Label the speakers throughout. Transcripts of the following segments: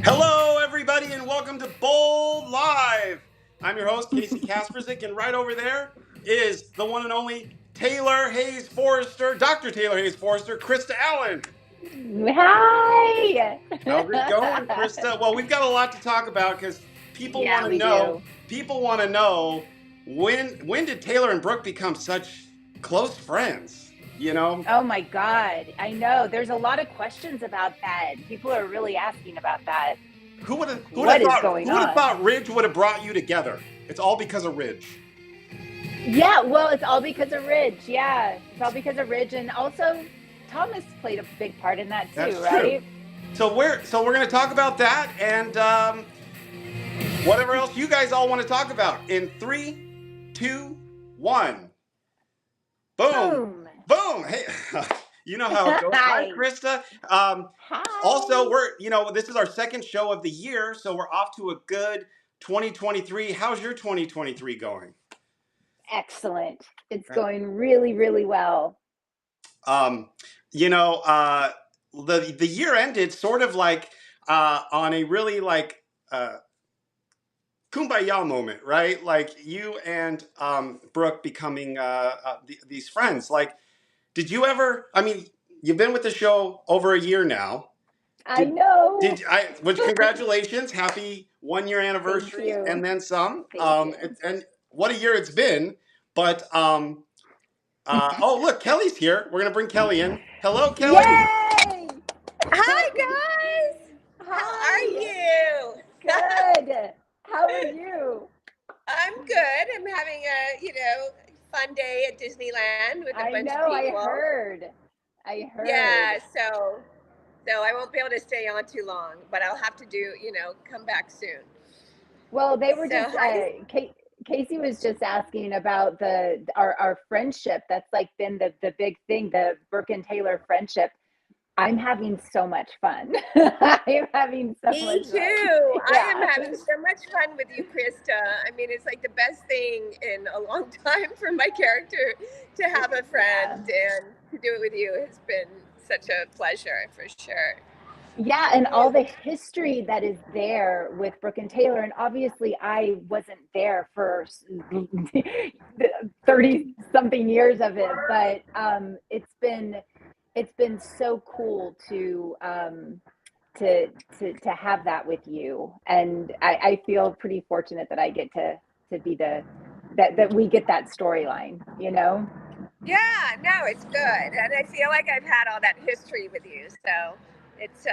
Speaker 1: Hello, everybody, and welcome to Bold Live. I'm your host, Casey Kasprzyk, and right over there is the one and only Taylor Hayes Forrester, Dr. Taylor Hayes Forrester, Krista Allen.
Speaker 2: Hi.
Speaker 1: How's it going, Krista? Well, we've got a lot to talk about because people
Speaker 2: Yeah,
Speaker 1: want to
Speaker 2: we
Speaker 1: know.
Speaker 2: do.
Speaker 1: People want to know when did Taylor and Brooke become such close friends? You know,
Speaker 2: Oh my God. I know. There's a lot of questions about that. People are really asking about that.
Speaker 1: who would have
Speaker 2: What is
Speaker 1: thought
Speaker 2: going
Speaker 1: who would have
Speaker 2: on?
Speaker 1: thought Ridge would have brought you together? It's all because of Ridge.
Speaker 2: Yeah, well, it's all because of Ridge. Yeah, it's all because of Ridge. And also, Thomas played a big part in that too,
Speaker 1: That's true.
Speaker 2: right?
Speaker 1: So we're going to talk about that and whatever else you guys all want to talk about in 3, 2, 1. Boom,
Speaker 2: Boom.
Speaker 1: boom. Hey, you know how it goes. Hi,
Speaker 2: Hi.
Speaker 1: Krista. Also,
Speaker 2: Hi.
Speaker 1: this is our second show of the year, so we're off to a good 2023. How's your 2023 going?
Speaker 2: Excellent. It's going really, really well.
Speaker 1: Um, you know, the year ended sort of like on a really like kumbaya moment, right? Like you and Brooke becoming these friends. Like, did you ever? I mean, you've been with the show over a year now.
Speaker 2: I
Speaker 1: Did
Speaker 2: know.
Speaker 1: did I? Which congratulations, happy 1 year
Speaker 2: Thank
Speaker 1: anniversary, and
Speaker 2: you.
Speaker 1: then some.
Speaker 2: Thank you.
Speaker 1: And what a year it's been. But oh look, Kelly's here. We're gonna bring Kelly in. Hello, Kelly.
Speaker 2: Yay!
Speaker 3: Hi guys! How are
Speaker 2: Hi.
Speaker 3: you?
Speaker 2: Good. How are you?
Speaker 3: I'm good. I'm having a, fun day at Disneyland with a
Speaker 2: I
Speaker 3: bunch of
Speaker 2: know. I
Speaker 3: people.
Speaker 2: heard. I heard.
Speaker 3: Yeah, so I won't be able to stay on too long, but I'll have to come back soon.
Speaker 2: Well, they were
Speaker 3: So
Speaker 2: just
Speaker 3: hi.
Speaker 2: Casey was just asking about our friendship. That's like been the big thing, the Brooke and Taylor friendship. I'm having so much fun. I'm having so
Speaker 3: Me
Speaker 2: much fun.
Speaker 3: too. I am
Speaker 2: Yeah.
Speaker 3: having so much fun with you, Krista. I mean, it's like the best thing in a long time for my character to have a friend,
Speaker 2: Yeah.
Speaker 3: and to do it with you has been such a pleasure for sure.
Speaker 2: Yeah, and all the history that is there with Brooke and Taylor. And obviously, I wasn't there for 30 something years of it, but it's been so cool to have that with you. And I feel pretty fortunate that I get to be that we get that storyline, you know?
Speaker 3: Yeah, no, it's good, and I feel like I've had all that history with you, so it's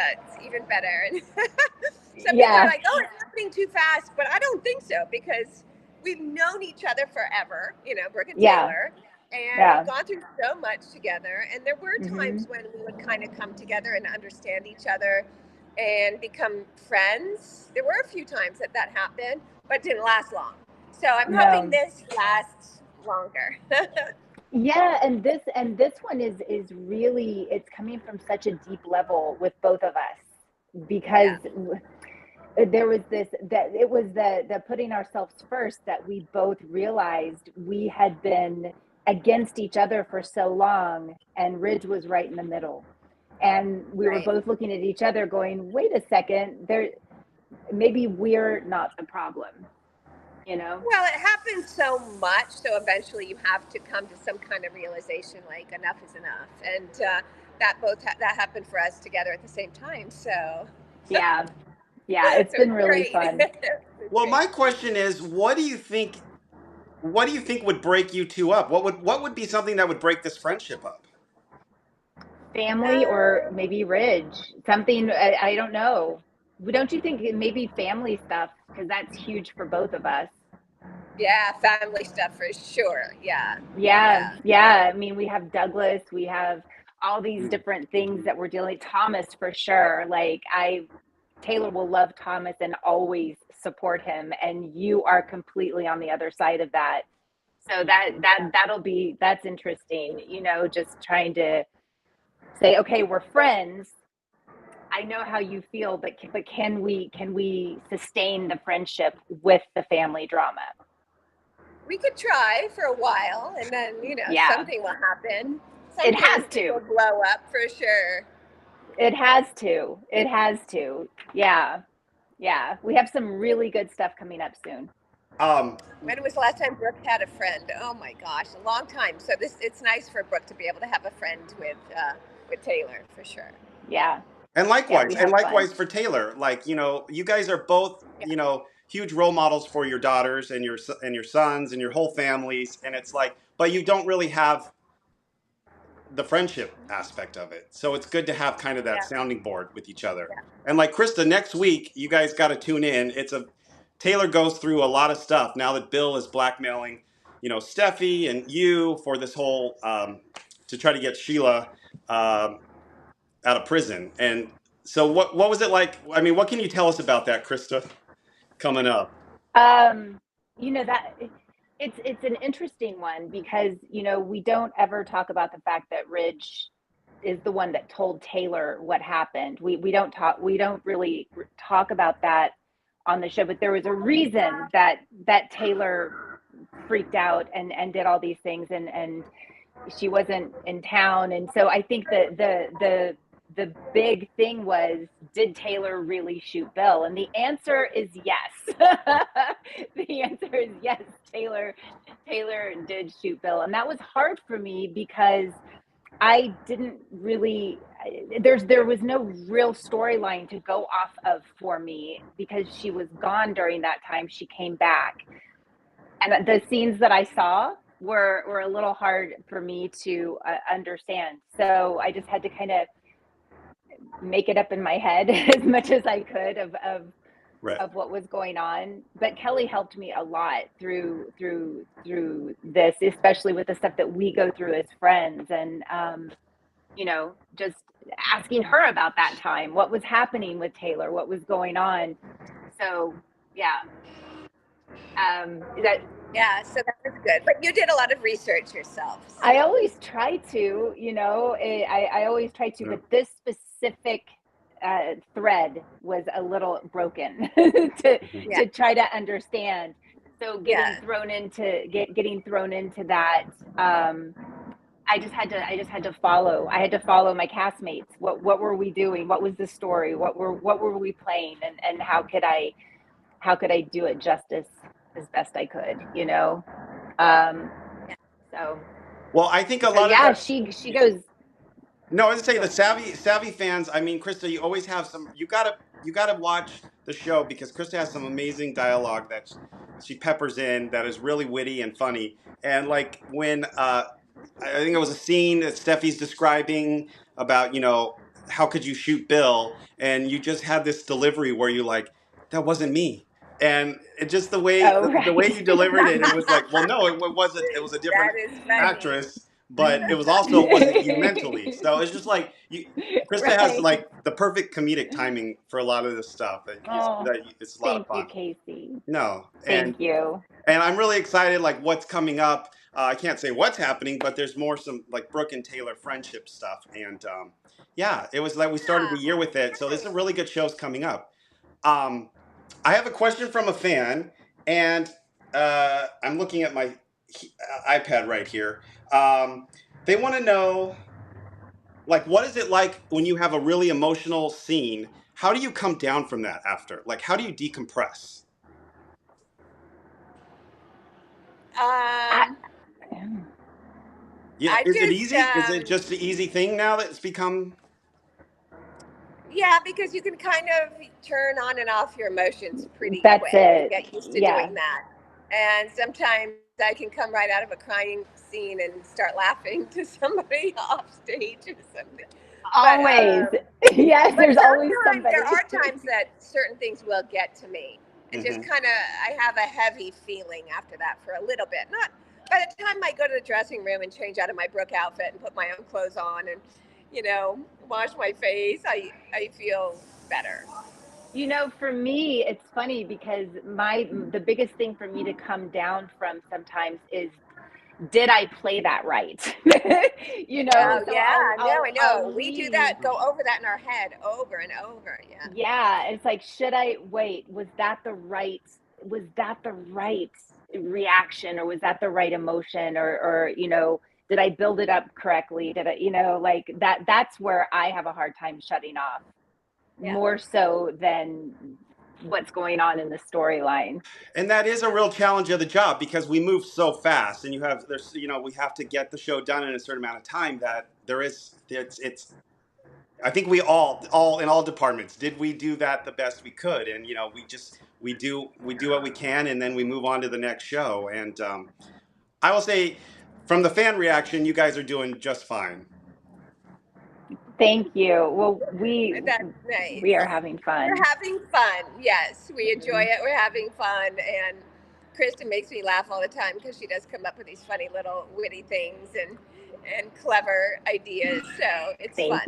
Speaker 3: even better. And some people are
Speaker 2: Yeah,
Speaker 3: like, "Oh, it's happening too fast," but I don't think so because we've known each other forever. Brooke and
Speaker 2: yeah,
Speaker 3: Taylor, and we've
Speaker 2: yeah.
Speaker 3: gone through so much together. And there were
Speaker 2: Hmm.
Speaker 3: times when we would kind of come together and understand each other and become friends. There were a few times that happened, but it didn't last long. So I'm hoping
Speaker 2: No.
Speaker 3: this lasts longer.
Speaker 2: Yeah, and this one is really, it's coming from such a deep level with both of us because
Speaker 3: Yeah.
Speaker 2: there was this, that it was the putting ourselves first, that we both realized we had been against each other for so long, and Ridge was right in the middle. And we were
Speaker 3: Right.
Speaker 2: both looking at each other going, wait a second, there, maybe we're not the problem, you know?
Speaker 3: Well, it happens so much, so eventually you have to come to some kind of realization, like enough is enough, and that happened for us together at the same time. So,
Speaker 2: Yeah, yeah, it's
Speaker 3: so
Speaker 2: been
Speaker 3: it's
Speaker 2: really
Speaker 3: great.
Speaker 2: fun.
Speaker 3: It's
Speaker 1: Well,
Speaker 3: great.
Speaker 1: my question is, what do you think? What do you think would break you two up? What would be something that would break this friendship up?
Speaker 2: Family, or
Speaker 3: Um,
Speaker 2: maybe Ridge, something, I don't know. Don't you think it maybe family stuff, because that's huge for both of us?
Speaker 3: yeah, family stuff for sure. Yeah,
Speaker 2: Yeah,
Speaker 3: yeah.
Speaker 2: yeah. I mean, we have Douglas, we have all these
Speaker 1: Mm.
Speaker 2: different things that we're dealing. Thomas, for sure. Like, Taylor will love Thomas and always support him, and you are completely on the other side of that. So that's interesting. Just trying to say, okay, we're friends. I know how you feel, but can we sustain the friendship with the family drama?
Speaker 3: We could try for a while, and then
Speaker 2: Yeah,
Speaker 3: something will happen.
Speaker 2: it
Speaker 3: Something
Speaker 2: has to.
Speaker 3: will blow up for sure.
Speaker 2: It has to. It has to. Yeah. Yeah, we have some really good stuff coming up soon.
Speaker 3: When was the last time Brooke had a friend? Oh my gosh, a long time. So it's nice for Brooke to be able to have a friend with Taylor for sure.
Speaker 2: Yeah.
Speaker 1: And
Speaker 2: Yeah, we
Speaker 1: likewise,
Speaker 2: have fun.
Speaker 1: for Taylor, like, you guys are both, huge role models for your daughters and your sons and your whole families. And it's like, but you don't really have the friendship aspect of it. So it's good to have kind of that
Speaker 3: Yeah.
Speaker 1: sounding board with each other.
Speaker 3: Yeah.
Speaker 1: And like Krista, next week, you guys got to tune in. Taylor goes through a lot of stuff now that Bill is blackmailing, Steffi and you for this whole, to try to get Sheila, out of prison. And so what was it like? I mean, what can you tell us about that, Krista, coming up?
Speaker 2: That it's an interesting one because, we don't ever talk about the fact that Ridge is the one that told Taylor what happened. We don't really talk about that on the show, but there was a reason that Taylor freaked out and did all these things, and she wasn't in town. And so I think that the big thing was, did Taylor really shoot Bill? And the answer is yes. The answer is yes. Taylor did shoot Bill, and that was hard for me because I didn't really, there was no real storyline to go off of for me because she was gone during that time. She came back, and the scenes that I saw were a little hard for me to understand. So I just had to kind of make it up in my head as much as I could
Speaker 1: Right.
Speaker 2: of what was going on. But Kelly helped me a lot through this, especially with the stuff that we go through as friends, and just asking her about that time, what was happening with Taylor, what was going on. So yeah.
Speaker 3: So that was good. But you did a lot of research yourself. So.
Speaker 2: I always try to, I always try to, but this specific thread was a little broken to try to understand. So getting thrown into that, I just had to follow. I had to follow my castmates. What were we doing? What was the story? What were we playing? And how could I do it justice as best I could, So.
Speaker 1: Well, I think a lot of that,
Speaker 2: she goes.
Speaker 1: No, I was gonna say the savvy fans. I mean, Krista, you always have some. You gotta watch the show because Krista has some amazing dialogue that she peppers in that is really witty and funny. And like when I think it was a scene that Steffi's describing about, how could you shoot Bill, and you just had this delivery where you like, that wasn't me. And it just the way the way you delivered it, it was like, well, no, it wasn't. It was a different actress. But it was also wasn't you mentally. So it's just like Krista has like the perfect comedic timing for a lot of this stuff. It's a lot of fun.
Speaker 2: Thank you, Casey.
Speaker 1: No,
Speaker 2: thank you.
Speaker 1: And I'm really excited. Like what's coming up. I can't say what's happening, but there's some like Brooke and Taylor friendship stuff. And it was like we started the year with it. So there's some really good shows coming up. I have a question from a fan, and I'm looking at my iPad right here. They want to know, like, what is it like when you have a really emotional scene? How do you come down from that after? Like, how do you decompress? Is it easy? Is it just the easy thing now that it's become?
Speaker 3: Yeah, because you can kind of turn on and off your emotions pretty
Speaker 2: quick.
Speaker 3: You get used to doing that. And sometimes I can come right out of a crying scene and start laughing to somebody off stage or something.
Speaker 2: Always. Yes, there's always somebody.
Speaker 3: There are times that certain things will get to me. And just kind of, I have a heavy feeling after that for a little bit. Not by the time I go to the dressing room and change out of my Brooke outfit and put my own clothes on and, wash my face, I feel better.
Speaker 2: For me, it's funny because the biggest thing for me to come down from sometimes is, did I play that right?
Speaker 3: I know. We do that, go over that in our head over and over. Yeah.
Speaker 2: Yeah. It's like, was that the right reaction, or was that the right emotion, or did I build it up correctly? Did I, like that's where I have a hard time shutting off. Yeah. More so than what's going on in the storyline.
Speaker 1: And that is a real challenge of the job because we move so fast, and we have to get the show done in a certain amount of time. That it's. I think we all in all departments did we do that the best we could, and we do what we can, and then we move on to the next show. And I will say, from the fan reaction, you guys are doing just fine.
Speaker 2: Thank you. Well,
Speaker 3: That's nice.
Speaker 2: we are having fun.
Speaker 3: We're having fun. Yes, we enjoy it. We're having fun, and Krista makes me laugh all the time because she does come up with these funny little witty things and clever ideas. So it's fun.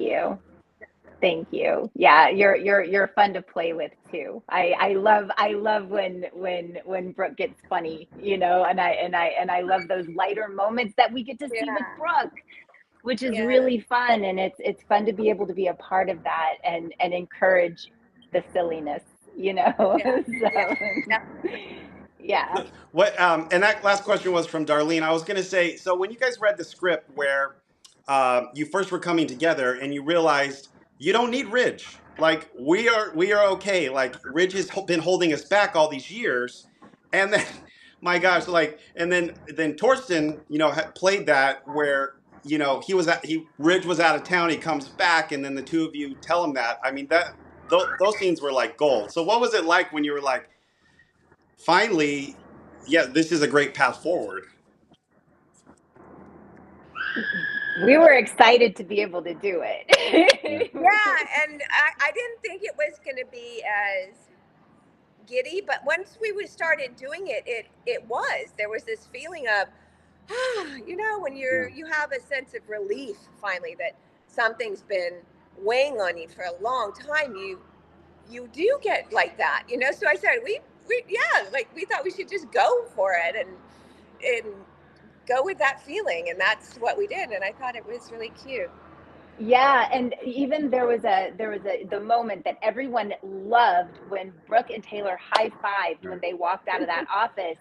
Speaker 2: Thank you. Yeah, you're fun to play with too. I love when Brooke gets funny, and I love those lighter moments that we get to see with Brooke, which is really fun, and it's fun to be able to be a part of that and encourage the silliness, Yeah.
Speaker 1: What and that last question was from Darlene. I was going to say, so when you guys read the script where you first were coming together and you realized you don't need Ridge, like we are okay, like Ridge has been holding us back all these years, and then my gosh, like, and then Torsten, had played that where Ridge was out of town, he comes back, and then the two of you tell him that. I mean, those scenes were like gold. So what was it like when you were like, finally, this is a great path forward?
Speaker 2: We were excited to be able to do it.
Speaker 3: Yeah, and I didn't think it was going to be as giddy, but once we started doing it, there was this feeling of, when you have a sense of relief finally that something's been weighing on you for a long time, you do get like that, So I said, we thought we should just go for it and go with that feeling, and that's what we did, and I thought it was really cute.
Speaker 2: Yeah, and even there was the moment that everyone loved when Brooke and Taylor high-fived when they walked out of that office.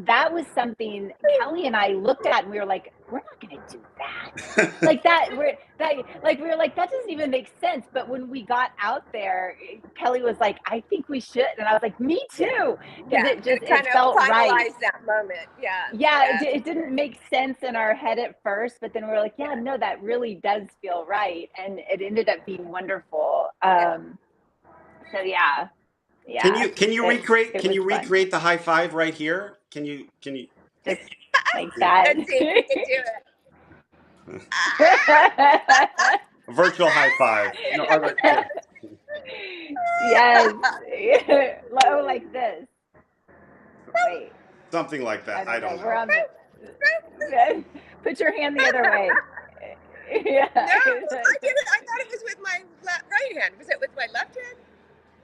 Speaker 2: That was something Kelly and I looked at, and we were like, we're not going to do that. We were like, that doesn't even make sense. But when we got out there, Kelly was like, I think we should. And I was like, me too.
Speaker 3: Yeah,
Speaker 2: it felt right.
Speaker 3: That moment.
Speaker 2: Yeah. It didn't make sense in our head at first, but then we were like, yeah, no, that really does feel right. And it ended up being wonderful. So yeah. Yeah.
Speaker 1: Can you recreate the high five right here? Can you
Speaker 2: just like that?
Speaker 3: Let's see if we can do it.
Speaker 1: Virtual high five.
Speaker 2: Yes. Low like this. Wait.
Speaker 1: Something like that. I don't know.
Speaker 2: We're on put your hand the other way.
Speaker 3: Yeah. No, I did it. I thought it was with my right hand. Was it with my left hand?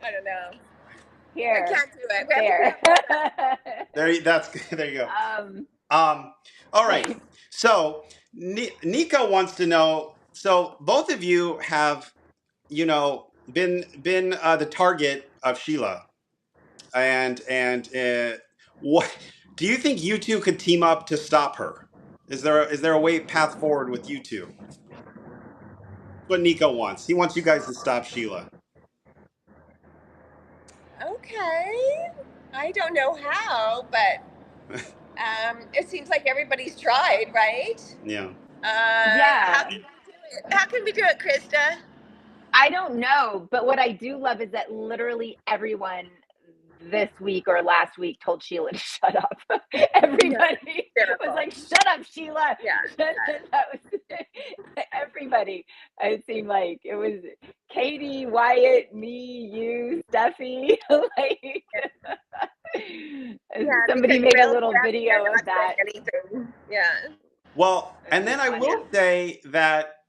Speaker 3: I don't know.
Speaker 2: Here.
Speaker 3: I can't do it.
Speaker 2: There.
Speaker 1: There you go. All right. So Nico wants to know. So both of you have, been the target of Sheila, and what do you think you two could team up to stop her? Is there a path forward with you two? What Nico wants. He wants you guys to stop Sheila.
Speaker 3: Okay. I don't know how, but it seems like everybody's tried, right?
Speaker 1: Yeah.
Speaker 2: Yeah.
Speaker 3: How can we do it, Krista?
Speaker 2: I don't know, but what I do love is that literally everyone this week or last week told Sheila to shut up. Everybody was like, shut up, Sheila.
Speaker 3: Yeah.
Speaker 2: That was everybody. It seemed like it was Katie, Wyatt, me, you, Steffi. Somebody made a little video of that.
Speaker 3: Yeah.
Speaker 1: Well, and then I will say that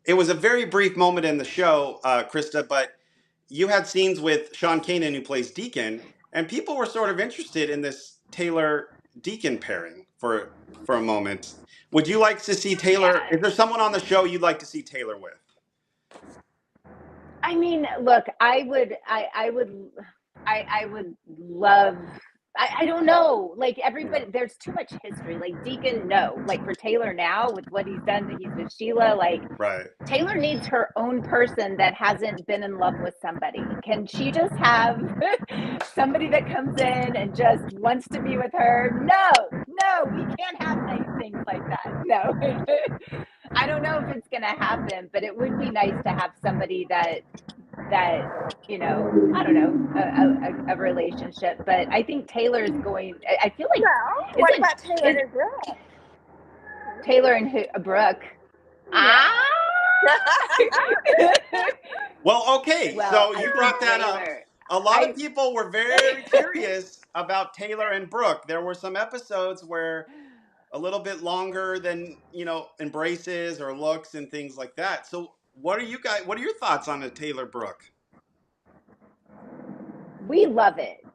Speaker 1: it was a very brief moment in the show, Krista, but you had scenes with Sean Kanan, who plays Deacon, and people were sort of interested in this Taylor-Deacon pairing for a moment. Would you like to see Taylor? Yeah. Is there someone on the show you'd like to see Taylor with?
Speaker 2: I mean, look, I would love I don't know. Like everybody, there's too much history. Like Deacon, no. Like for Taylor now, with what he's done, he's with Sheila. Like
Speaker 1: Right.
Speaker 2: Taylor needs her own person that hasn't been in love with somebody. Can she just have somebody that comes in and just wants to be with her? No, we can't have nice things like that. No. I don't know if it's going to happen, but it would be nice to have somebody that you know, I don't know, a relationship. But I think Taylor's going. I feel like
Speaker 3: Well, what about Taylor and Brooke?
Speaker 2: Taylor and Brooke.
Speaker 3: Yeah.
Speaker 1: Well, okay,
Speaker 2: Well,
Speaker 1: so you brought that up. A lot of people were very curious about Taylor and Brooke. There were some episodes where a little bit longer than, you know, embraces or looks and things like that. So what are your thoughts on a Taylor Brooke?
Speaker 2: We love it.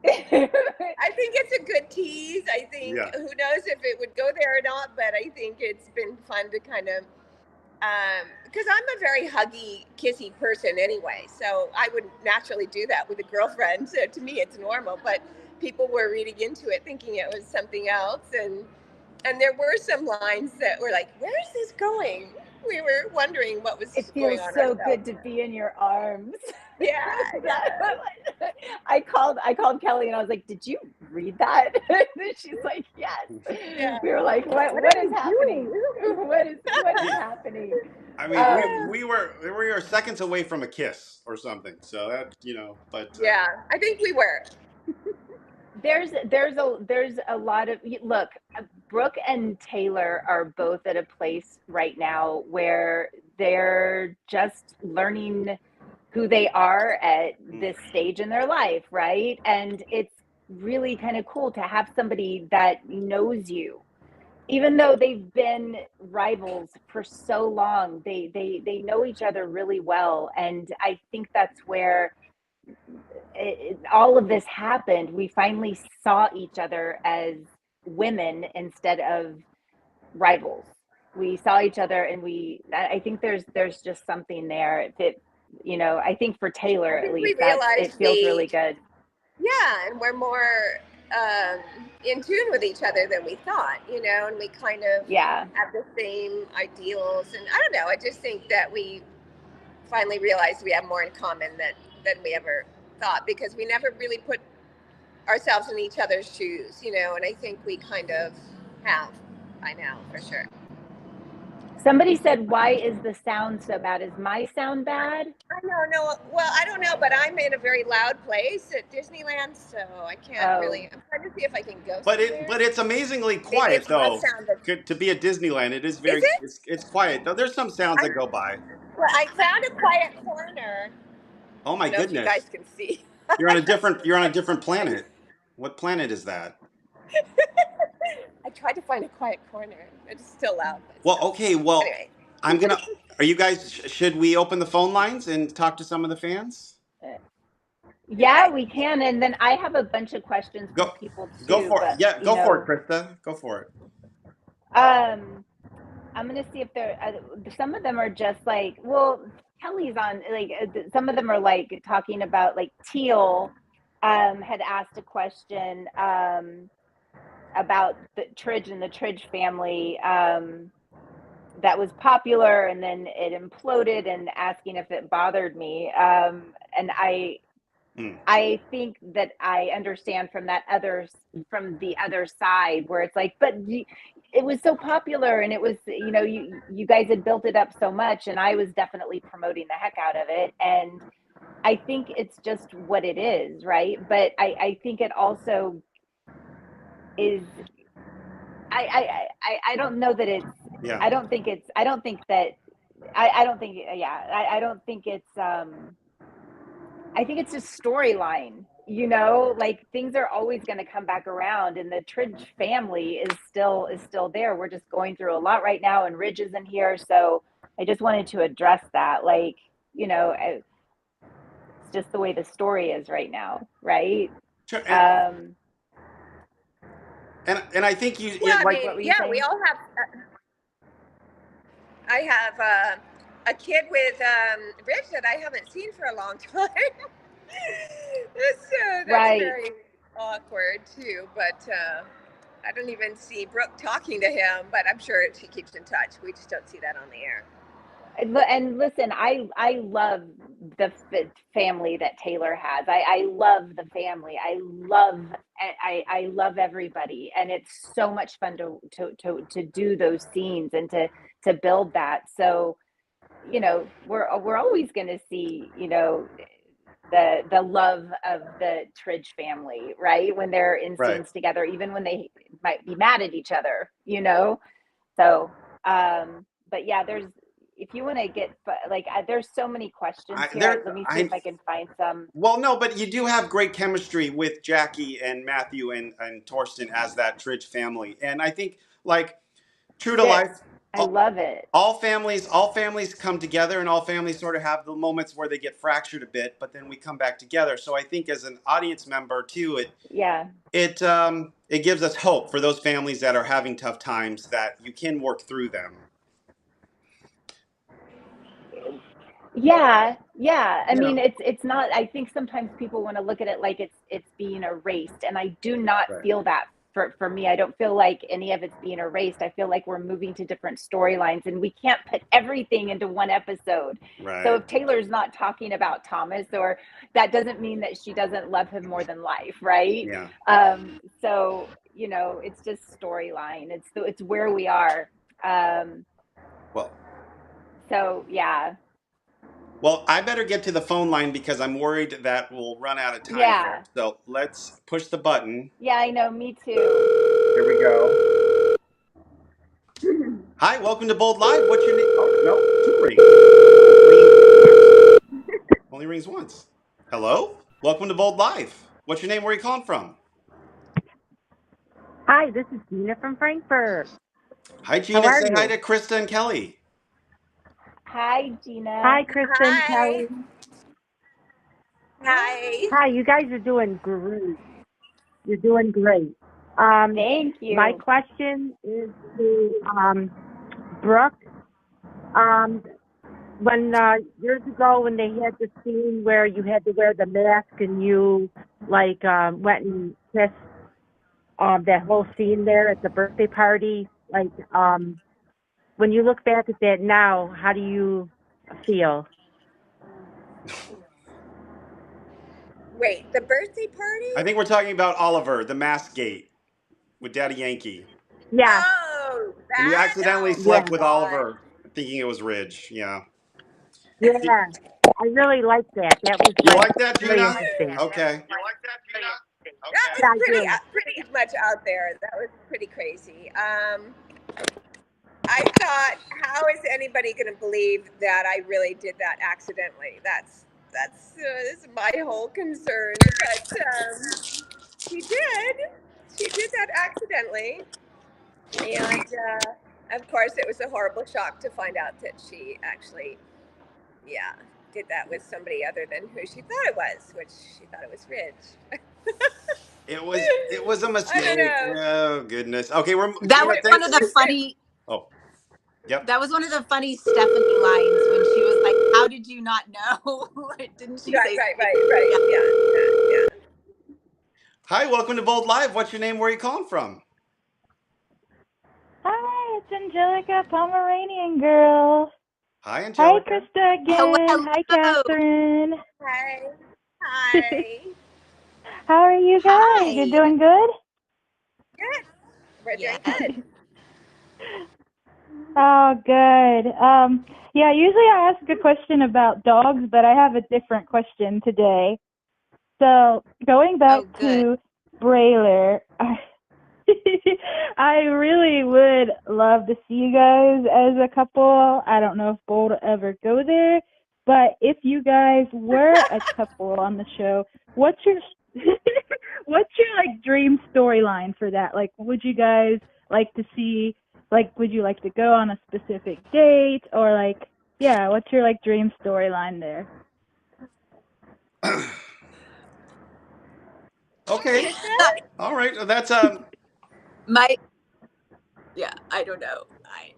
Speaker 3: I think it's a good tease. I think
Speaker 1: Yeah.
Speaker 3: who knows if it would go there or not, but I think it's been fun to kind of, because I'm a very huggy, kissy person anyway, so I would naturally do that with a girlfriend. So to me, it's normal. But people were reading into it thinking it was something else, and there were some lines that were like, "Where is this going?" We were wondering what was
Speaker 2: It
Speaker 3: going
Speaker 2: feels
Speaker 3: on.
Speaker 2: so good to be in your arms.
Speaker 3: Yeah.
Speaker 2: I called Kelly and I was like, "Did you read that?" She's like, "Yes."
Speaker 3: Yeah.
Speaker 2: We were like, "What is happening? What is happening?"
Speaker 1: I mean, we were seconds away from a kiss or something. So that, you know, but
Speaker 3: yeah, I think we were.
Speaker 2: There's a lot of look. Brooke and Taylor are both at a place right now where they're just learning who they are at this stage in their life, right? And it's really kind of cool to have somebody that knows you. Even though they've been rivals for so long, they know each other really well. And I think that's where all of this happened. We finally saw each other as women instead of rivals. We saw each other, and I think there's just something there that, you know, I think for Taylor at least, it feels really good.
Speaker 3: Yeah, and we're more in tune with each other than we thought, you know, and we kind of have the same ideals. And I don't know, I just think that we finally realized we have more in common than we ever thought, because we never really put ourselves in each other's shoes, you know, and I think we kind of have by now, for sure.
Speaker 2: Somebody said, "Why is the sound so bad? Is my sound bad?"
Speaker 3: I don't know. Well, I don't know, but I'm in a very loud place at Disneyland, so I can't really. I'm trying to see if I can go.
Speaker 1: But it's amazingly quiet though. To be at Disneyland, it is very. It's quiet though. There's some sounds that go by.
Speaker 3: Well, I found a quiet corner.
Speaker 1: Oh my goodness!
Speaker 3: You guys can see.
Speaker 1: You're on a different planet. What planet is that?
Speaker 3: I tried to find a quiet corner. It's still loud.
Speaker 1: Well, okay. Well, anyway. Are you guys? Should we open the phone lines and talk to some of the fans?
Speaker 2: Yeah, we can. And then I have a bunch of questions for people too.
Speaker 1: Go for it. Yeah, go for it, Krista. Go for it.
Speaker 2: I'm gonna see if there. Some of them are just like, well, Kelly's on. Like, some of them are like talking about like Teal. Had asked a question about the Tridge and the Tridge family that was popular, and then it imploded, and asking if it bothered me. And I think that I understand from the other side, where it's like, but it was so popular, and it was, you know, you guys had built it up so much, and I was definitely promoting the heck out of it. And I think it's just what it is, right? But I think it also is. I don't know that it's. Yeah. I don't think it's. I don't think it's. I think it's just storyline. You know, like things are always going to come back around, and the Tridge family is still there. We're just going through a lot right now, and Ridge isn't here, so I just wanted to address that. Like, you know, it's just the way the story is right now, right?
Speaker 1: Sure. And I think you like.
Speaker 3: We all have. I have a kid with Rich that I haven't seen for a long time. That's
Speaker 2: right.
Speaker 3: awkward too, but I don't even see Brooke talking to him, but I'm sure she keeps in touch. We just don't see that on the air.
Speaker 2: And listen, I love the family that Taylor has. I love the family. I love everybody, and it's so much fun to do those scenes and to build that. So, you know, we're always going to see, you know, the love of the Tridge family, right? When they're in scenes together, even when they might be mad at each other, you know. So, but yeah, if you want to get like, there's so many questions here. Let me see if I can find some.
Speaker 1: Well, no, but you do have great chemistry with Jackie and Matthew and Torsten as that Tridge family, and I think, like, true to life,
Speaker 2: I love it.
Speaker 1: All families come together, and all families sort of have the moments where they get fractured a bit, but then we come back together. So I think as an audience member too, it gives us hope for those families that are having tough times, that you can work through them.
Speaker 2: Yeah. I mean, it's not. I think sometimes people want to look at it like it's being erased, and I do not feel that. For me, I don't feel like any of it's being erased. I feel like we're moving to different storylines, and we can't put everything into one episode.
Speaker 1: Right.
Speaker 2: So if Taylor's not talking about Thomas, or that doesn't mean that she doesn't love him more than life, right?
Speaker 1: Yeah.
Speaker 2: So, you know, it's just storyline. It's where we are.
Speaker 1: Well.
Speaker 2: So yeah.
Speaker 1: Well, I better get to the phone line because I'm worried that we'll run out of time here. So let's push the button.
Speaker 2: Yeah, I know. Me too.
Speaker 1: Here we go. Hi, welcome to Bold Live. What's your name? Oh, no, 2 rings. Only rings once. Hello? Welcome to Bold Live. What's your name? Where are you calling from?
Speaker 4: Hi, this is Gina from Frankfurt.
Speaker 1: Hi, Gina. Say hi to Krista and Kelly.
Speaker 2: Hi, Gina.
Speaker 4: Hi, Krista and Kelly.
Speaker 3: Hi.
Speaker 4: Hi, you guys are doing great. You're doing great.
Speaker 2: Thank you.
Speaker 4: My question is to Brooke. When years ago, when they had the scene where you had to wear the mask and you went and kissed that whole scene there at the birthday party, when you look back at that now, how do you feel?
Speaker 3: Wait, the birthday party?
Speaker 1: I think we're talking about Oliver, the mask gate with Daddy Yankee.
Speaker 4: Yeah.
Speaker 3: Oh, that?
Speaker 1: And you accidentally slept with Oliver, thinking it was Ridge. Yeah.
Speaker 4: Yeah. I really like that. That was
Speaker 1: you like that,
Speaker 4: really
Speaker 1: Gina?
Speaker 4: interesting.
Speaker 1: Okay.
Speaker 3: You like that, Gina? That was pretty much out there. That was pretty crazy. I thought, how is anybody going to believe that I really did that accidentally? That's my whole concern. But she did that accidentally, and of course, it was a horrible shock to find out that she actually, did that with somebody other than who she thought it was, which she thought it was Ridge.
Speaker 1: It was a mistake.
Speaker 3: I don't know.
Speaker 1: Oh goodness. Okay,
Speaker 5: that was one of the funny.
Speaker 1: Oh, yep.
Speaker 5: That was one of the funny Stephanie lines when she was like, "How did you not know?" Didn't she say?
Speaker 3: Right. Yeah.
Speaker 1: Hi, welcome to Bold Live. What's your name? Where are you calling from?
Speaker 6: Hi, it's Angelica, Pomeranian girl.
Speaker 1: Hi, Angelica.
Speaker 6: Hi, Krista again.
Speaker 5: Hello.
Speaker 6: Hi, Katherine.
Speaker 3: Hi.
Speaker 6: How are you guys?
Speaker 5: Hi.
Speaker 6: You're doing good?
Speaker 3: Good. We're doing good.
Speaker 6: Oh, good. Yeah, usually I ask a question about dogs, but I have a different question today. So, going back to Brailer, I really would love to see you guys as a couple. I don't know if Bold will ever go there, but if you guys were a couple on the show, what's your like dream storyline for that? Like, would you guys like to see, like, would you like to go on a specific date, or like, yeah, what's your like dream storyline there?
Speaker 1: Okay. All right. That's
Speaker 5: I don't know. I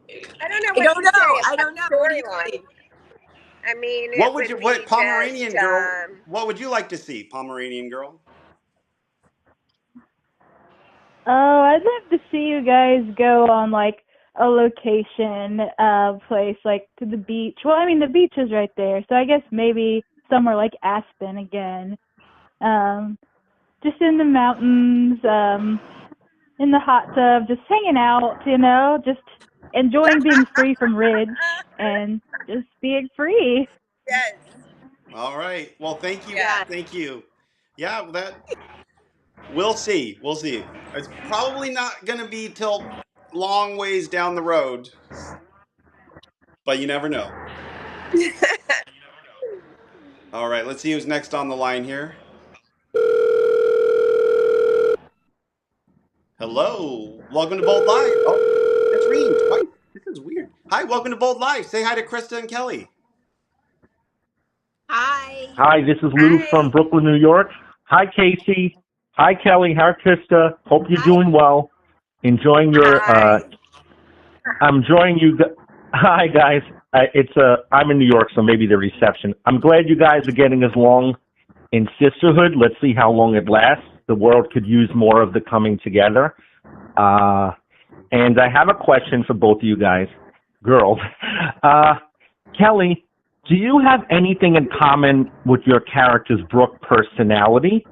Speaker 5: don't know. What do you think?
Speaker 3: I mean,
Speaker 1: what Pomeranian girl? What would you like to see, Pomeranian girl?
Speaker 6: Oh, I'd love to see you guys go on like a location place, like to the beach. Well, I mean the beach is right there, so I guess maybe somewhere like Aspen again. Um, just in the mountains, in the hot tub, just hanging out, just enjoying being free from Ridge and just being free.
Speaker 3: Yes.
Speaker 1: All right. Well, thank you.
Speaker 3: Yeah.
Speaker 1: Thank you. Yeah, that we'll see. We'll see. It's probably not going to be till long ways down the road, but you never know. All right. Let's see who's next on the line here. Hello. Welcome to Bold Live. Oh, it's ringing twice. This is weird. Hi. Welcome to Bold Live. Say hi to Krista and Kelly.
Speaker 5: Hi.
Speaker 7: Hi, this is Lou
Speaker 3: Hi.
Speaker 7: from Brooklyn, New York. Hi, Casey. Hi, Kelly. Hi, Krista. Hope you're
Speaker 5: Hi.
Speaker 7: doing well. Enjoying your.
Speaker 3: Hi.
Speaker 7: I'm enjoying you. Hi, guys. I'm in New York, so maybe the reception. I'm glad you guys are getting as long in sisterhood. Let's see how long it lasts. The world could use more of the coming together. And I have a question for both of you guys, girls. Kelly, do you have anything in common with your character's Brooke personality?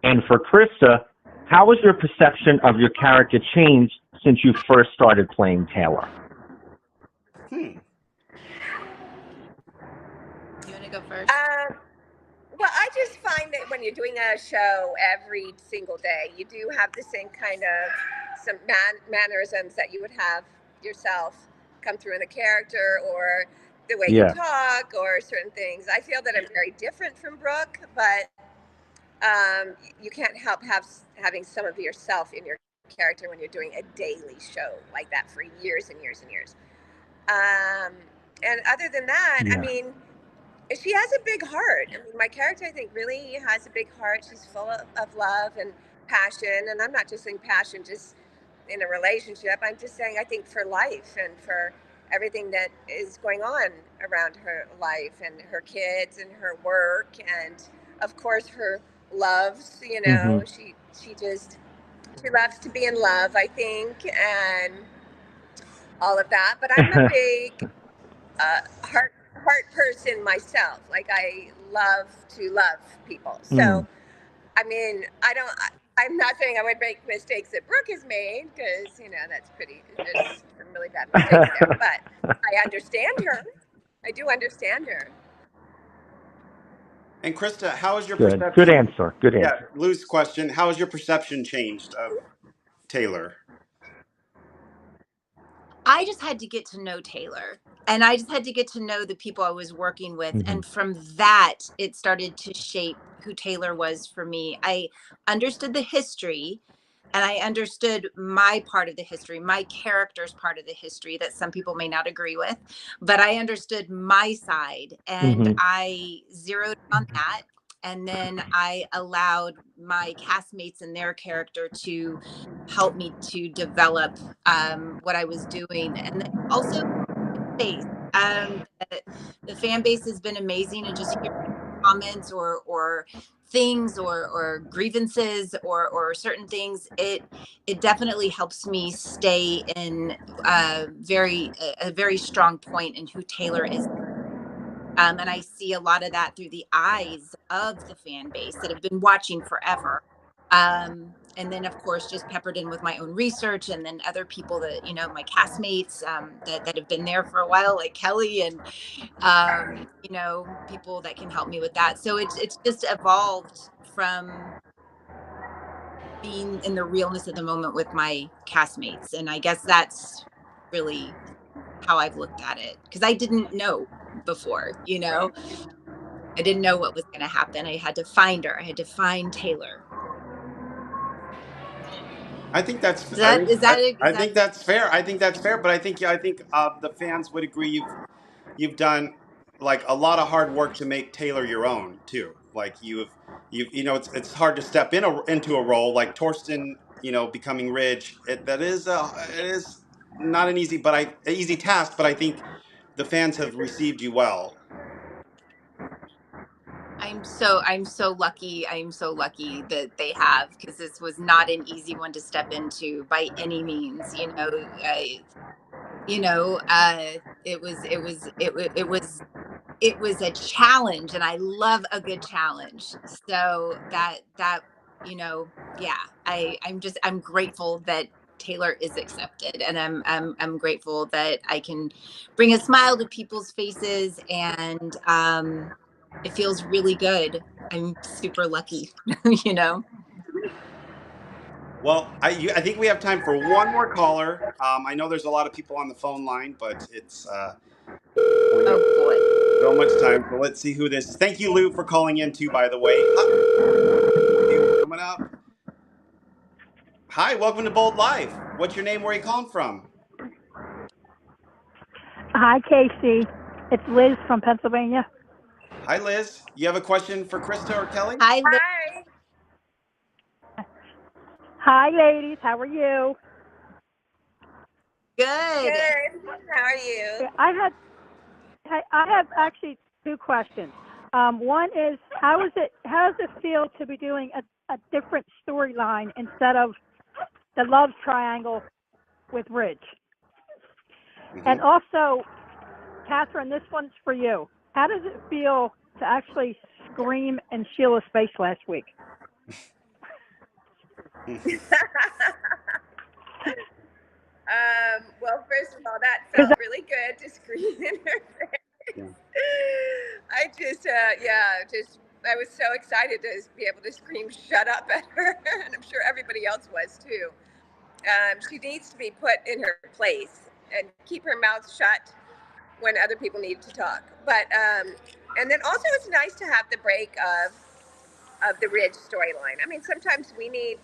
Speaker 7: And for Krista, how has your perception of your character changed since you first started playing Taylor?
Speaker 5: You want to go first?
Speaker 3: Well, I just find that when you're doing a show every single day, you do have the same kind of some mannerisms that you would have yourself come through in the character, or the way you talk, or certain things. I feel that I'm very different from Brooke, but you can't help having some of yourself in your character when you're doing a daily show like that for years and years and years. And other than that, I mean, she has a big heart. I mean, my character, I think, really has a big heart. She's full of love and passion. And I'm not just saying passion just in a relationship. I'm just saying, I think, for life and for everything that is going on around her life and her kids and her work. And, of course, her loves, she loves to be in love, I think, and all of that. But I'm a big heart person myself. Like, I love to love people. So, I mean, I'm not saying I would make mistakes that Brooke has made, because, there's some really bad mistakes there. But I understand her. I do understand her.
Speaker 1: And Krista, how has your
Speaker 7: Good.
Speaker 1: perception?
Speaker 7: Good answer. Good answer.
Speaker 1: Yeah, Lou's question. How has your perception changed of Taylor?
Speaker 5: I just had to get to know Taylor, and I just had to get to know the people I was working with. And from that, it started to shape who Taylor was for me. I understood the history, and I understood my part of the history, my character's part of the history that some people may not agree with, but I understood my side, and I zeroed on that. And then I allowed my castmates and their character to help me to develop what I was doing. And then also face. The fan base has been amazing, and just hearing comments or things or grievances or certain things, it definitely helps me stay in a very strong point in who Taylor is. And I see a lot of that through the eyes of the fan base that have been watching forever. And then, of course, just peppered in with my own research, and then other people that, my castmates that have been there for a while, like Kelly, and, people that can help me with that. So it's just evolved from being in the realness of the moment with my castmates. And I guess that's really how I've looked at it, because I didn't know before, I didn't know what was going to happen. I had to find her. I had to find Taylor.
Speaker 1: I think that's.
Speaker 5: I
Speaker 1: think that's fair. I think that's fair. But I think the fans would agree. You've done like a lot of hard work to make Taylor your own too. Like it's hard to step into a role like Torsten. Becoming Ridge. It is not an easy task. But I think the fans have received you well.
Speaker 5: I I'm so lucky. I'm so lucky that they have, because this was not an easy one to step into by any means. It was a challenge, and I love a good challenge. So I'm grateful that Taylor is accepted, and I'm grateful that I can bring a smile to people's faces, and it feels really good. I'm super lucky,
Speaker 1: Well, I think we have time for one more caller. I know there's a lot of people on the phone line, but it's we have
Speaker 5: Oh boy.
Speaker 1: so much time. So let's see who this is. Thank you, Lou, for calling in too, by the way. Hi, coming up. Hi, welcome to Bold Live. What's your name? Where are you calling from?
Speaker 8: Hi, Casey. It's Liz from Pennsylvania.
Speaker 1: Hi, Liz. You have a question for Krista or Kelly?
Speaker 5: Hi, Liz.
Speaker 3: Hi.
Speaker 8: Hi, ladies. How are you?
Speaker 5: Good.
Speaker 3: Good. How are you?
Speaker 8: I have actually two questions. One is, how does it feel to be doing a different storyline instead of the love triangle with Ridge?
Speaker 1: Mhm.
Speaker 8: And also, Katherine, this one's for you. How does it feel to actually scream in Sheila's face last week?
Speaker 3: Well, first of all, that felt really good to scream in her face.
Speaker 1: Yeah.
Speaker 3: I was so excited to be able to scream "shut up" at her, and I'm sure everybody else was too. She needs to be put in her place and keep her mouth shut when other people need to talk. But and then also it's nice to have the break of the Ridge storyline. I mean, sometimes we need,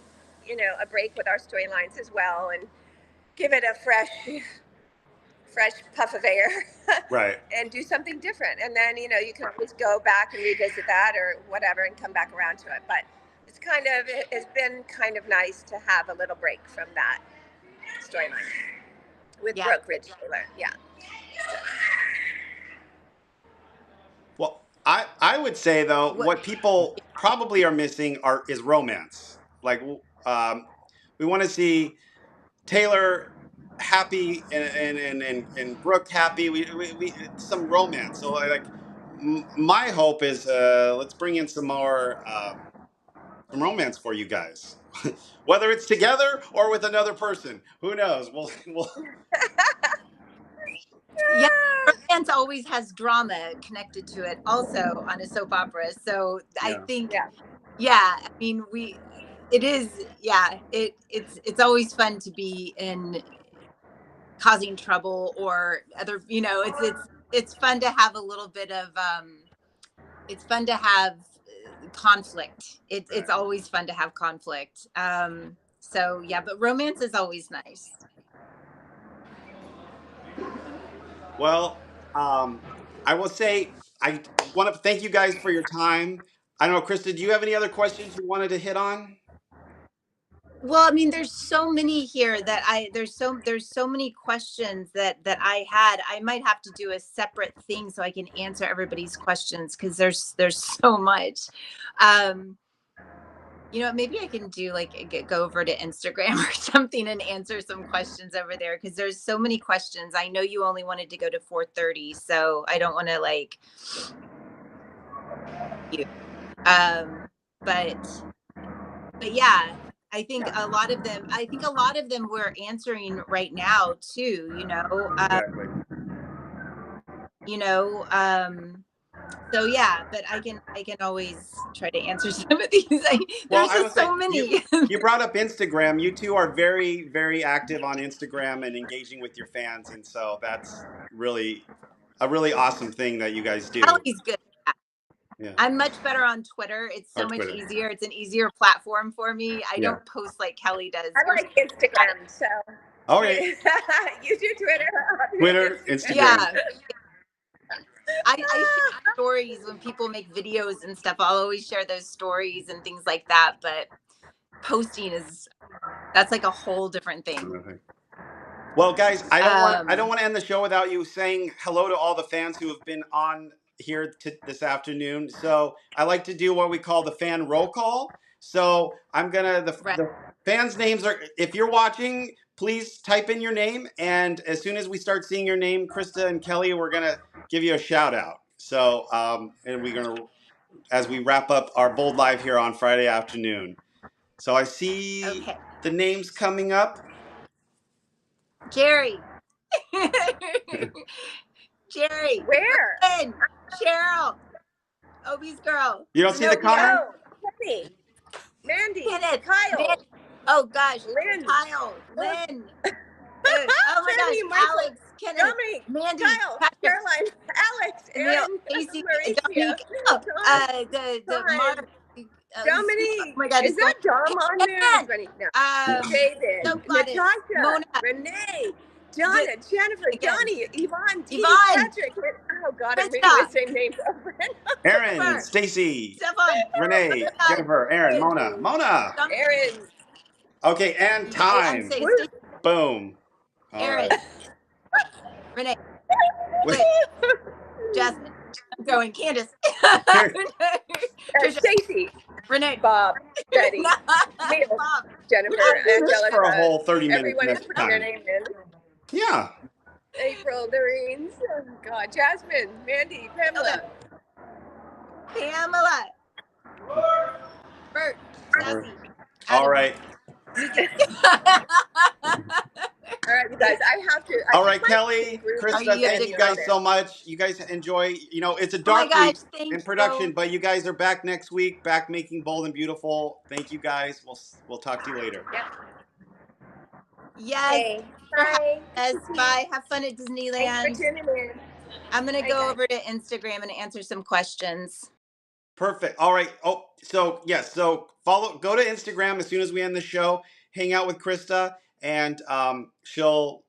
Speaker 3: a break with our storylines as well, and give it a fresh puff of air.
Speaker 1: Right.
Speaker 3: And do something different. And then, you can always go back and revisit that or whatever and come back around to it. But it's been kind of nice to have a little break from that storyline with Brooke, Ridge, Taylor. Yeah.
Speaker 1: Well, I would say though, what people probably are missing is romance. Like, we want to see Taylor happy and Brooke happy. We some romance. So my hope is let's bring in some more some romance for you guys. Whether it's together or with another person, who knows? We'll
Speaker 5: Yeah, romance always has drama connected to it also on a soap opera. So I think, I mean, it's always fun to be in causing trouble or other, it's fun to have a little bit of, it's fun to have conflict. It's always fun to have conflict. So yeah, but romance is always nice.
Speaker 1: Well, I will say I want to thank you guys for your time. I don't know, Krista, do you have any other questions you wanted to hit on?
Speaker 5: Well, I mean, there's so many here that there's so many questions that I had. I might have to do a separate thing so I can answer everybody's questions, because there's so much. Maybe I can do go over to Instagram or something and answer some questions over there, because there's so many questions. I know you only wanted to go to 4:30, so I don't want to but yeah, I think a lot of them we're answering right now too,
Speaker 1: Exactly.
Speaker 5: So yeah, but I can always try to answer some of these. There's just so many.
Speaker 1: You brought up Instagram. You two are very, very active on Instagram and engaging with your fans, and so that's really a really awesome thing that you guys do.
Speaker 5: Kelly's good.
Speaker 1: Yeah.
Speaker 5: I'm much better on Twitter. It's so much easier. It's an easier platform for me. I don't post like Kelly does.
Speaker 3: I like Instagram, so.
Speaker 1: Okay.
Speaker 3: You do Twitter.
Speaker 1: Twitter, Instagram.
Speaker 5: Yeah. I share stories when people make videos and stuff. I'll always share those stories and things like that. But posting that's like a whole different thing.
Speaker 1: Well, guys, I don't want to end the show without you saying hello to all the fans who have been on here this afternoon. So I like to do what we call the fan roll call. So I'm gonna the fans' names are. If you're watching, please type in your name, and as soon as we start seeing your name, Krista and Kelly, we're gonna give you a shout out. So and we're gonna as we wrap up our Bold Live here on Friday afternoon. So I see the names coming up.
Speaker 5: Jerry. Jerry.
Speaker 3: Where?
Speaker 5: Lynn, Cheryl. Obie's girl.
Speaker 1: You don't see the comment?
Speaker 3: No. Penny. Mandy.
Speaker 5: Kenneth.
Speaker 3: Kyle.
Speaker 5: Oh gosh.
Speaker 3: Lynn.
Speaker 5: Kyle. Lynn. Oh my
Speaker 3: Penny,
Speaker 5: gosh.
Speaker 3: Michael,
Speaker 5: Alex. Kenneth.
Speaker 3: Dominic,
Speaker 5: Mandy.
Speaker 3: Kyle.
Speaker 5: Patrick,
Speaker 3: Caroline. Alex. Aaron.
Speaker 5: Casey.
Speaker 3: Mauricio.
Speaker 5: Dominic. The Mark.
Speaker 3: Dominique,
Speaker 5: oh my God,
Speaker 3: is that Dom on there? No. David,
Speaker 5: So
Speaker 3: Natasha,
Speaker 5: Mona,
Speaker 3: Renee, Donna, Jennifer, Johnny, Yvonne, Dee,
Speaker 5: Yvonne,
Speaker 3: Patrick. Oh God, I'm reading the same names over and over.
Speaker 1: Aaron, Stacy,
Speaker 5: Stefan,
Speaker 1: Renee, Jennifer, Aaron, Mona,
Speaker 3: Aaron.
Speaker 1: Okay, and time. Boom. All
Speaker 5: Aaron,
Speaker 1: right.
Speaker 5: Renee, Jasmine, I'm going. Candace,
Speaker 3: Stacy,
Speaker 5: Renee,
Speaker 3: Bob, Betty, Neil, Jennifer, Angelica.
Speaker 1: For a whole 30 minutes
Speaker 3: Everyone is
Speaker 1: next
Speaker 3: putting their
Speaker 1: time.
Speaker 3: name in.
Speaker 1: Yeah.
Speaker 3: April, Doreen, oh God, Jasmine, Mandy, Pamela.
Speaker 5: Bert, Sassy.
Speaker 1: All right.
Speaker 3: All right, you guys, I have to.
Speaker 1: All right, Kelly, Krista, thank you guys so much. You guys enjoy, you know, it's a dark week in production, but you guys are back next week, back making Bold and Beautiful. Thank you guys. We'll talk to you later.
Speaker 3: Yep.
Speaker 5: Yes.
Speaker 3: Hey, bye.
Speaker 5: Yes, bye. Have fun at Disneyland.
Speaker 3: Thanks for tuning in.
Speaker 5: I'm going to go over to Instagram and answer some questions.
Speaker 1: Perfect. All right. Oh, so yes. So go to Instagram as soon as we end the show. Hang out with Krista, and she'll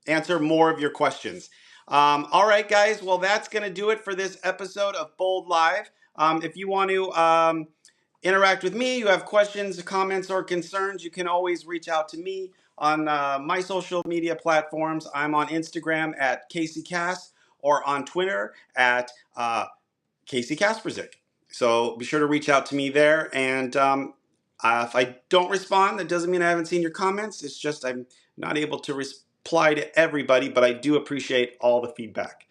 Speaker 1: answer more of your questions. All right, guys. Well, that's going to do it for this episode of Bold Live. If you want to interact with me, you have questions, comments, or concerns, you can always reach out to me on my social media platforms. I'm on Instagram at CaseyCast or on Twitter at Kasprzyk. So be sure to reach out to me there. And if I don't respond, that doesn't mean I haven't seen your comments. It's just I'm not able to reply to everybody, but I do appreciate all the feedback.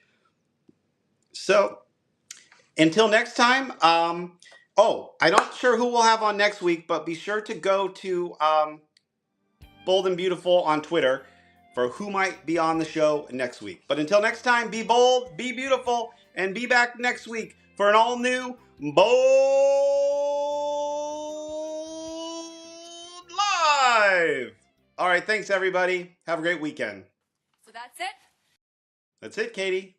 Speaker 1: So until next time, I'm not sure who we'll have on next week, but be sure to go to Bold and Beautiful on Twitter for who might be on the show next week. But until next time, be bold, be beautiful, and be back next week for an all-new Bold Live! All right, thanks, everybody. Have a great weekend.
Speaker 9: So that's it?
Speaker 1: That's it, Katie.